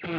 So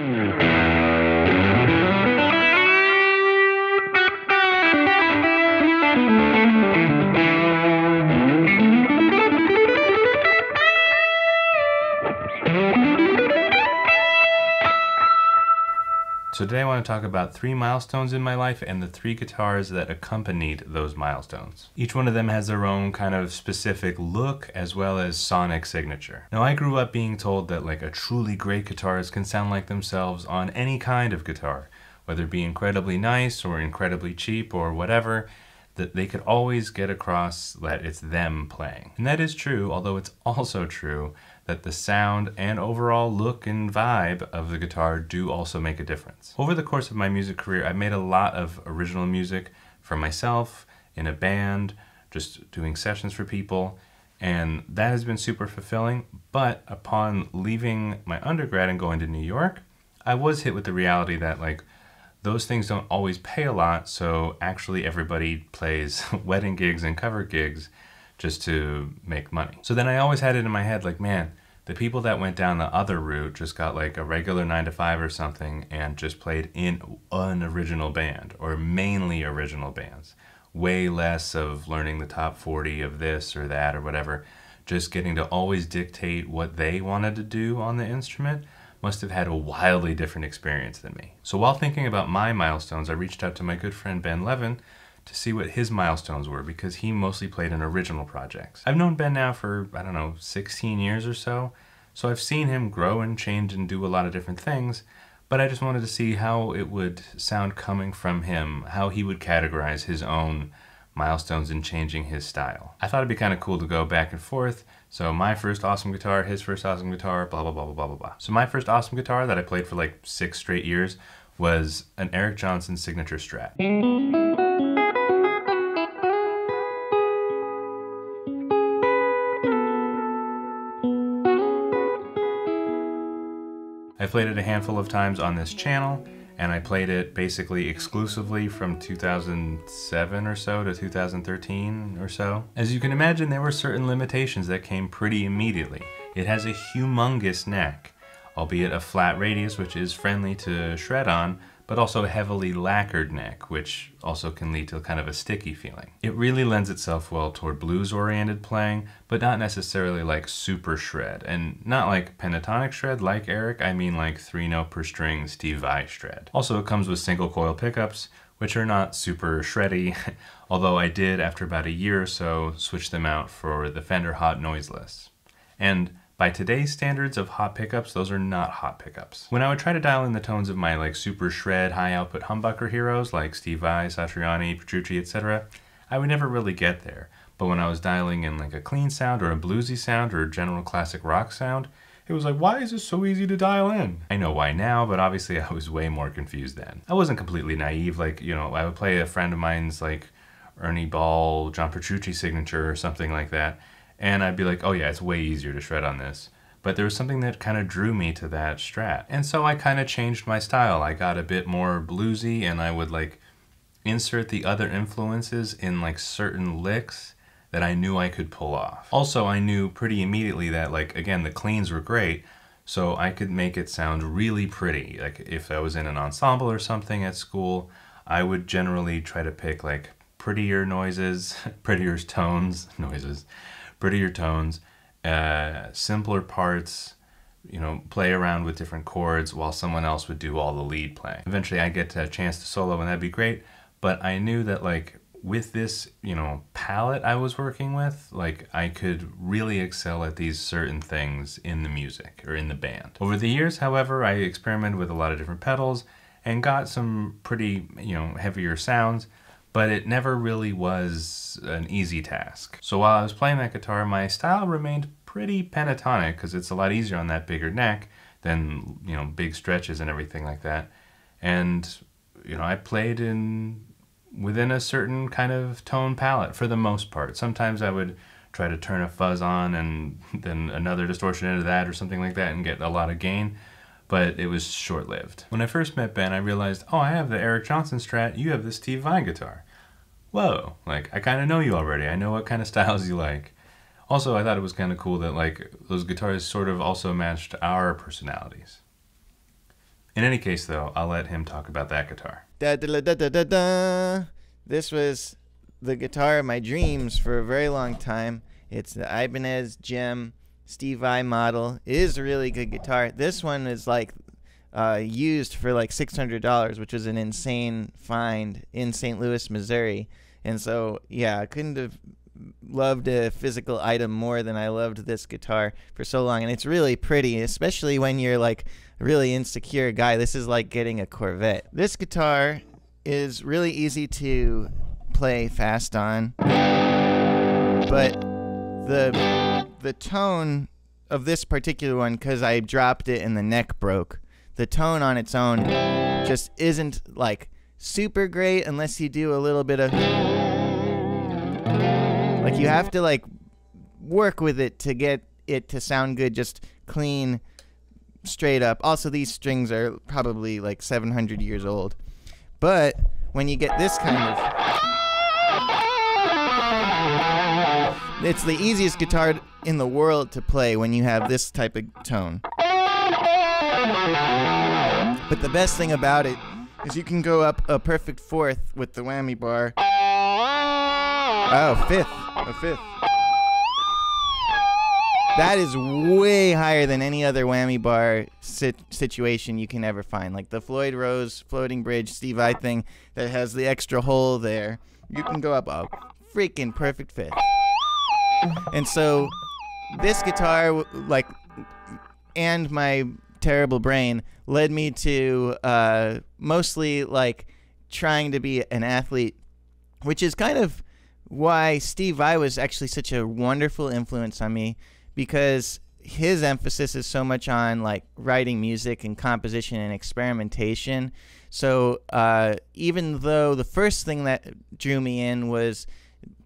today I want to talk about 3 milestones in my life and the 3 guitars that accompanied those milestones. Each one of them has their own kind of specific look as well as sonic signature. Now I grew up being told that like a truly great guitarist can sound like themselves on any kind of guitar, whether it be incredibly nice or incredibly cheap or whatever, that they could always get across that it's them playing. And that is true, although it's also true that the sound and overall look and vibe of the guitar do also make a difference. Over the course of my music career, I've made a lot of original music for myself, in a band, just doing sessions for people, and that has been super fulfilling. But upon leaving my undergrad and going to New York, I was hit with the reality that like those things don't always pay a lot, so actually everybody plays wedding gigs and cover gigs just to make money. So then I always had it in my head like, man, the people that went down the other route just got like a regular 9-to-5 or something and just played in an original band or mainly original bands. Way less of learning the top 40 of this or that or whatever. Just getting to always dictate what they wanted to do on the instrument must have had a wildly different experience than me. So while thinking about my milestones, I reached out to my good friend Ben Levin to see what his milestones were because he mostly played in original projects. I've known Ben now for, I don't know, 16 years or so I've seen him grow and change and do a lot of different things, but I just wanted to see how it would sound coming from him, how he would categorize his own milestones in changing his style. I thought it'd be kind of cool to go back and forth. So my first awesome guitar, his first awesome guitar, blah, blah, blah, blah, blah, blah, blah. So my first awesome guitar that I played for like 6 straight years was an Eric Johnson signature Strat. I played it a handful of times on this channel, and I played it basically exclusively from 2007 or so to 2013 or so. As you can imagine, there were certain limitations that came pretty immediately. It has a humongous neck, albeit a flat radius, which is friendly to shred on, but also a heavily lacquered neck, which also can lead to kind of a sticky feeling. It really lends itself well toward blues-oriented playing, but not necessarily like super shred, and not like pentatonic shred like Eric, I mean like 3-note per string Steve Vai shred. Also, it comes with single coil pickups, which are not super shreddy, although I did, after about a year or so, switch them out for the Fender Hot Noiseless. And by today's standards of hot pickups, those are not hot pickups. When I would try to dial in the tones of my like super shred, high output humbucker heroes like Steve Vai, Satriani, Petrucci, etc., I would never really get there. But when I was dialing in like a clean sound or a bluesy sound or a general classic rock sound, it was like, why is this so easy to dial in? I know why now, but obviously I was way more confused then. I wasn't completely naive, like, you know, I would play a friend of mine's like Ernie Ball, John Petrucci signature or something like that, and I'd be like, oh yeah, it's way easier to shred on this. But there was something that kind of drew me to that Strat. And so I kind of changed my style. I got a bit more bluesy, and I would like insert the other influences in like certain licks that I knew I could pull off. Also, I knew pretty immediately that like, again, the cleans were great, so I could make it sound really pretty. Like if I was in an ensemble or something at school, I would generally try to pick like prettier noises, prettier tones, simpler parts, you know, play around with different chords while someone else would do all the lead playing. Eventually I'd get a chance to solo and that'd be great, but I knew that like with this, you know, palette I was working with, like I could really excel at these certain things in the music or in the band. Over the years, however, I experimented with a lot of different pedals and got some pretty, you know, heavier sounds, but it never really was an easy task. So while I was playing that guitar, my style remained pretty pentatonic because it's a lot easier on that bigger neck than, you know, big stretches and everything like that. And, you know, I played within a certain kind of tone palette for the most part. Sometimes I would try to turn a fuzz on and then another distortion into that or something like that and get a lot of gain, but it was short-lived. When I first met Ben, I realized, oh, I have the Eric Johnson Strat, you have the Steve Vai guitar. Whoa, like I kind of know you already. I know what kind of styles you like. Also, I thought it was kind of cool that like those guitars sort of also matched our personalities. In any case, though, I'll let him talk about that guitar. Da, da, da, da, da, da. This was the guitar of my dreams for a very long time. It's the Ibanez Gem Steve Vai model. It is a really good guitar. This one is like used for like $600, which was an insane find in St. Louis, Missouri. And so, yeah, I couldn't have loved a physical item more than I loved this guitar for so long. And it's really pretty, especially when you're like a really insecure guy. This is like getting a Corvette. This guitar is really easy to play fast on, but the tone of this particular one, because I dropped it and the neck broke, the tone on its own just isn't like super great unless you do a little bit of like, you have to like work with it to get it to sound good, just clean, straight up. Also, these strings are probably like 700 years old. But when you get this kind of, it's the easiest guitar in the world to play when you have this type of tone. But the best thing about it is you can go up a perfect fourth with the whammy bar. Oh, fifth. A fifth. That is way higher than any other whammy bar situation you can ever find. Like the Floyd Rose floating bridge Steve Vai thing that has the extra hole there. You can go up a freaking perfect fifth. And so this guitar, like, and my terrible brain led me to mostly like trying to be an athlete, which is kind of why Steve Vai was actually such a wonderful influence on me, because his emphasis is so much on like writing music and composition and experimentation. So even though the first thing that drew me in was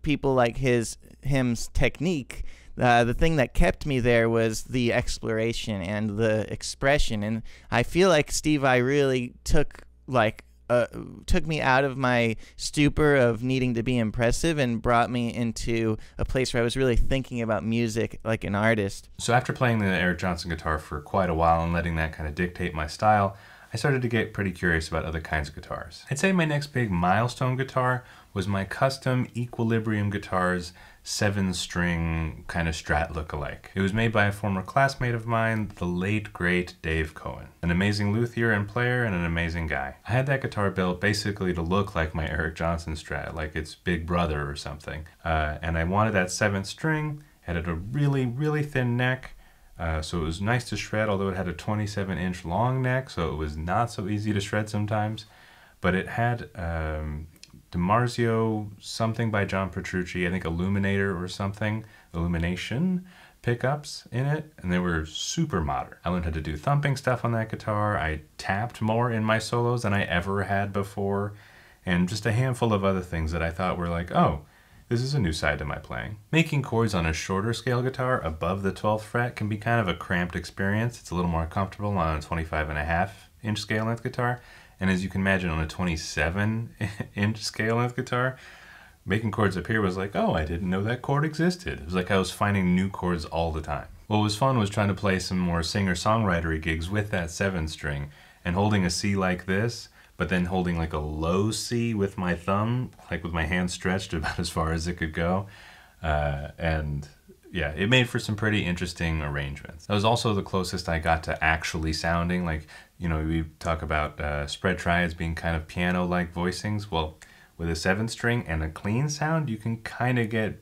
people like him's technique, the thing that kept me there was the exploration and the expression. And I feel like Steve Vai really took me out of my stupor of needing to be impressive and brought me into a place where I was really thinking about music like an artist. So after playing the Eric Johnson guitar for quite a while and letting that kind of dictate my style, I started to get pretty curious about other kinds of guitars. I'd say my next big milestone guitar was my custom Equilibrium guitar's 7-string kind of Strat look-alike. It was made by a former classmate of mine, the late great Dave Cohen. An amazing luthier and player and an amazing guy. I had that guitar built basically to look like my Eric Johnson Strat, like its big brother or something. And I wanted that 7th string, had a really, really thin neck, so it was nice to shred, although it had a 27-inch long neck, so it was not so easy to shred sometimes. But it had DiMarzio something by John Petrucci, I think Illuminator or something, Illumination pickups in it, and they were super modern. I learned how to do thumping stuff on that guitar. I tapped more in my solos than I ever had before, and just a handful of other things that I thought were like, oh, this is a new side to my playing. Making chords on a shorter scale guitar above the 12th fret can be kind of a cramped experience. It's a little more comfortable on a 25.5-inch scale length guitar. And as you can imagine, on a 27-inch scale length guitar, making chords up here was like, oh, I didn't know that chord existed. It was like I was finding new chords all the time. What was fun was trying to play some more singer-songwritery gigs with that 7-string and holding a C like this, but then holding like a low C with my thumb, like with my hand stretched about as far as it could go. And yeah, it made for some pretty interesting arrangements. That was also the closest I got to actually sounding like, you know, we talk about spread triads being kind of piano-like voicings. Well, with a 7-string and a clean sound, you can kind of get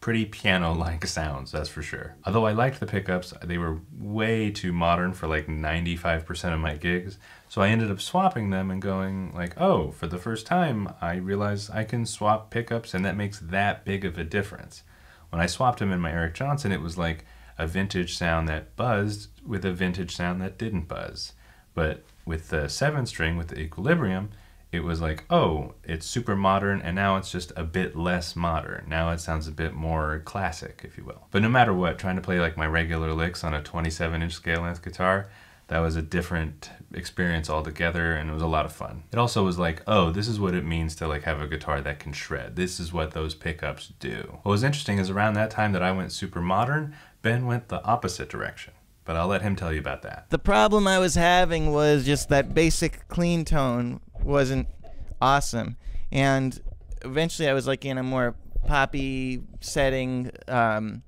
pretty piano-like sounds, that's for sure. Although I liked the pickups, they were way too modern for like 95% of my gigs. So I ended up swapping them and going like, oh, for the first time, I realized I can swap pickups and that makes that big of a difference. When I swapped them in my Eric Johnson, it was like a vintage sound that buzzed with a vintage sound that didn't buzz. But with the 7-string, with the Equilibrium, it was like, oh, it's super modern, and now it's just a bit less modern. Now it sounds a bit more classic, if you will. But no matter what, trying to play like my regular licks on a 27-inch scale length guitar, that was a different experience altogether, and it was a lot of fun. It also was like, oh, this is what it means to like have a guitar that can shred. This is what those pickups do. What was interesting is around that time that I went super modern, Ben went the opposite direction. but I'll let him tell you about that. The problem I was having was just that basic clean tone wasn't awesome. And eventually I was like in a more poppy setting, and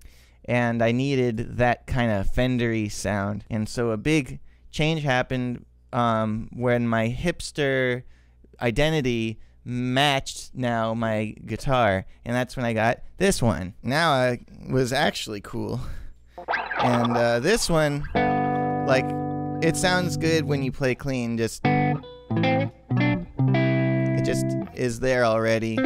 I needed that kind of Fender-y sound. And so a big change happened when my hipster identity matched now my guitar, and that's when I got this one. Now I was actually cool. And this one, like, it sounds good when you play clean, it just is there already.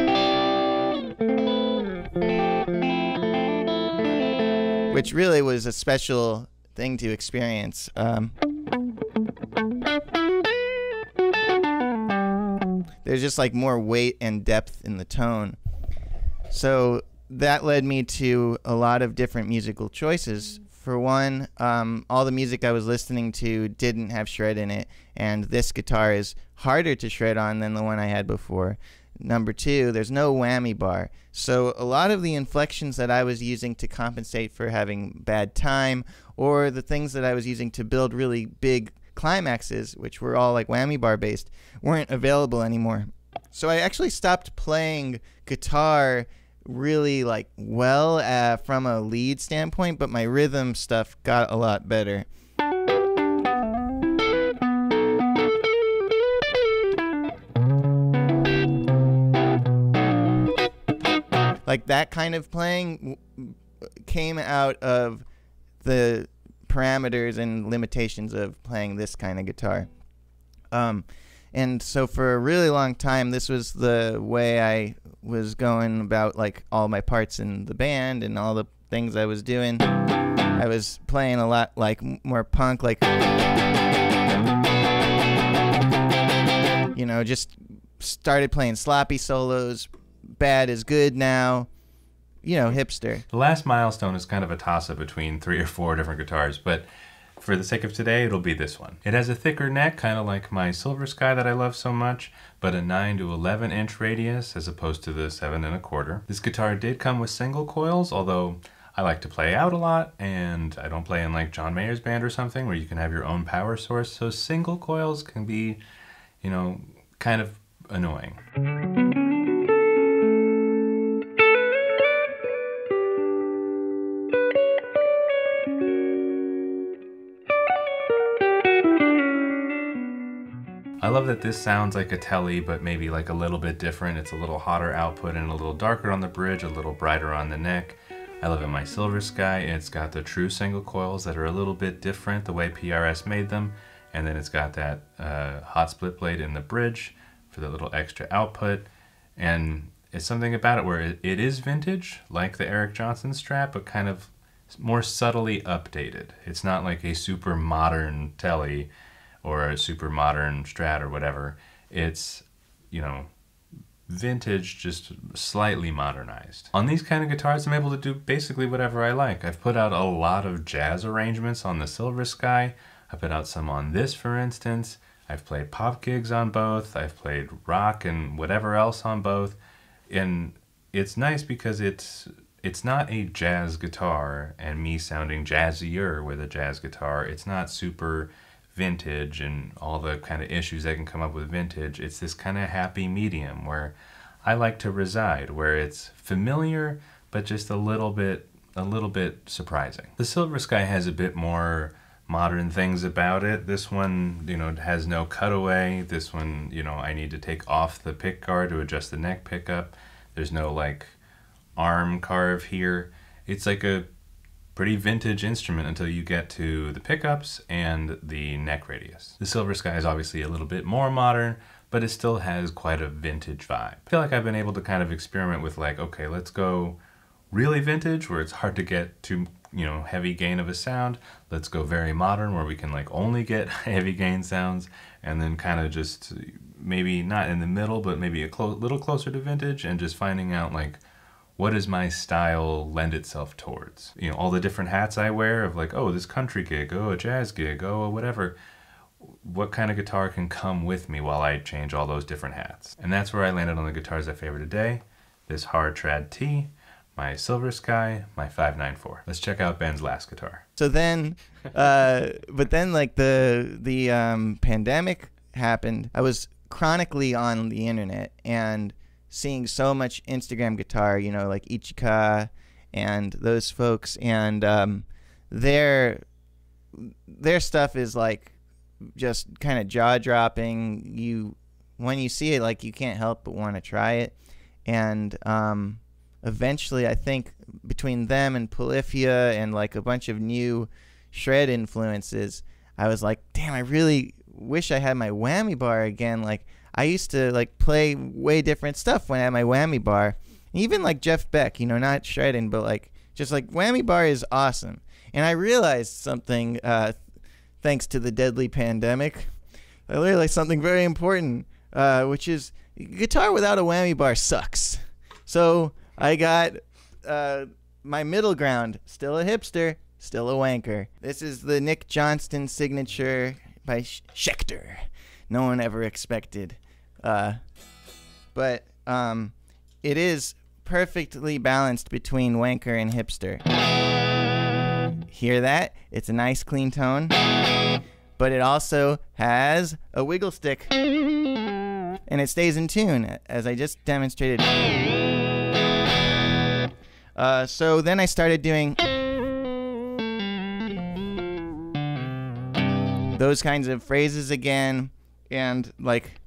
Which really was a special thing to experience. There's just like more weight and depth in the tone. So that led me to a lot of different musical choices. For one, all the music I was listening to didn't have shred in it, and this guitar is harder to shred on than the one I had before. Number two, there's no whammy bar. So a lot of the inflections that I was using to compensate for having bad time, or the things that I was using to build really big climaxes, which were all like whammy bar based, weren't available anymore. So I actually stopped playing guitar really like well from a lead standpoint, but my rhythm stuff got a lot better. Like that kind of playing came out of the parameters and limitations of playing this kind of guitar. And so for a really long time, this was the way I was going about like all my parts in the band and all the things I was doing. I was playing a lot like more punk, like, you know, just started playing sloppy solos. Bad is good now, you know, hipster. The last Milestone is kind of a toss-up between 3 or 4 different guitars, but for the sake of today, it'll be this one. It has a thicker neck, kind of like my Silver Sky that I love so much, but a 9 to 11 inch radius as opposed to the 7 1/4. This guitar did come with single coils, although I like to play out a lot, and I don't play in like John Mayer's band or something where you can have your own power source, so single coils can be, you know, kind of annoying. I love that this sounds like a Telly, but maybe like a little bit different. It's a little hotter output and a little darker on the bridge, a little brighter on the neck. I love it in my Silver Sky. It's got the true single coils that are a little bit different, the way PRS made them. And then it's got that hot split blade in the bridge for the little extra output. And it's something about it where it is vintage, like the Eric Johnson Strat, but kind of more subtly updated. It's not like a super modern Telly or a super modern Strat or whatever. It's, you know, vintage, just slightly modernized. On these kind of guitars, I'm able to do basically whatever I like. I've put out a lot of jazz arrangements on the Silver Sky. I put out some on this, for instance. I've played pop gigs on both. I've played rock and whatever else on both. And it's nice because it's not a jazz guitar and me sounding jazzier with a jazz guitar. It's not super vintage and all the kind of issues that can come up with vintage. It's this kind of happy medium where I like to reside, where it's familiar but just a little bit surprising. The Silver Sky has a bit more modern things about it. This one, you know, has no cutaway. This one, you know, I need to take off the pick guard to adjust the neck pickup. There's no like arm carve here. It's like a pretty vintage instrument until you get to the pickups and the neck radius. The Silver Sky is obviously a little bit more modern, but it still has quite a vintage vibe. I feel like I've been able to kind of experiment with like, okay, let's go really vintage where it's hard to get to, you know, heavy gain of a sound. Let's go very modern where we can like only get heavy gain sounds, and then kind of just maybe not in the middle, but maybe a little closer to vintage, and just finding out like, what does my style lend itself towards? You know, all the different hats I wear of like, oh, this country gig, oh, a jazz gig, oh, whatever. What kind of guitar can come with me while I change all those different hats? And that's where I landed on the guitars I favor today. This Hard Trad T, my Silver Sky, my 594. Let's check out Ben's last guitar. So then, but then like the pandemic happened. I was chronically on the internet and seeing so much Instagram guitar, you know, like Ichika and those folks, and their stuff is like just kind of jaw-dropping. When you see it, like, you can't help but want to try it. And eventually, I think between them and Polyphia and like a bunch of new shred influences, I was like, damn, I really wish I had my whammy bar again. Like, I used to like play way different stuff when I had my whammy bar. Even like Jeff Beck, you know, not shredding, but like just like whammy bar is awesome. And I realized something thanks to the deadly pandemic. I realized something very important, which is guitar without a whammy bar sucks. So I got my middle ground, still a hipster, still a wanker. This is the Nick Johnston signature by Schecter. No one ever expected. But it is perfectly balanced between wanker and hipster. Hear that? It's a nice clean tone. But it also has a wiggle stick. And it stays in tune, as I just demonstrated. So then I started doing those kinds of phrases again, and like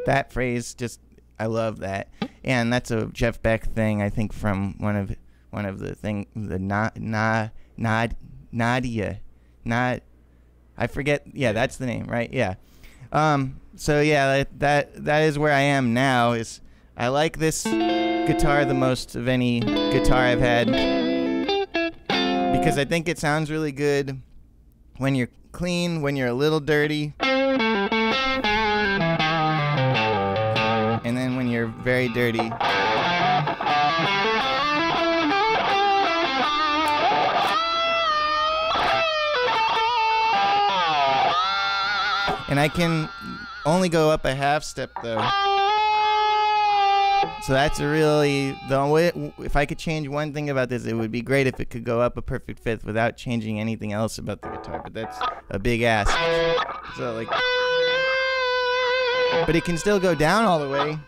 that phrase, just I love that. And that's a Jeff Beck thing, I think, from one of the thing, the Nadia, I forget. Yeah, that's the name, right? Yeah. So yeah, that is where I am now. Is I like this guitar the most of any guitar I've had, because I think it sounds really good when you're clean, when you're a little dirty, and then when you're very dirty. And I can only go up a half step though. So that's a really, the way, if I could change one thing about this, it would be great if it could go up a perfect fifth without changing anything else about the guitar, but that's a big ask. So like, but it can still go down all the way.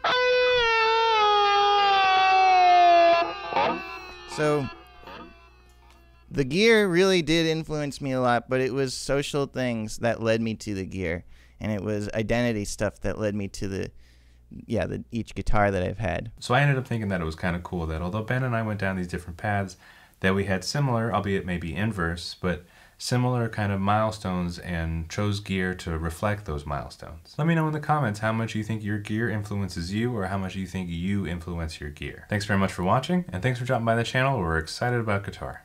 So the gear really did influence me a lot, but it was social things that led me to the gear, and it was identity stuff that led me to each guitar that I've had. So I ended up thinking that it was kind of cool that although Ben and I went down these different paths, that we had similar, albeit maybe inverse, but similar kind of milestones, and chose gear to reflect those milestones. Let me know in the comments how much you think your gear influences you, or how much you think you influence your gear. Thanks very much for watching, and thanks for dropping by the channel. We're excited about guitar.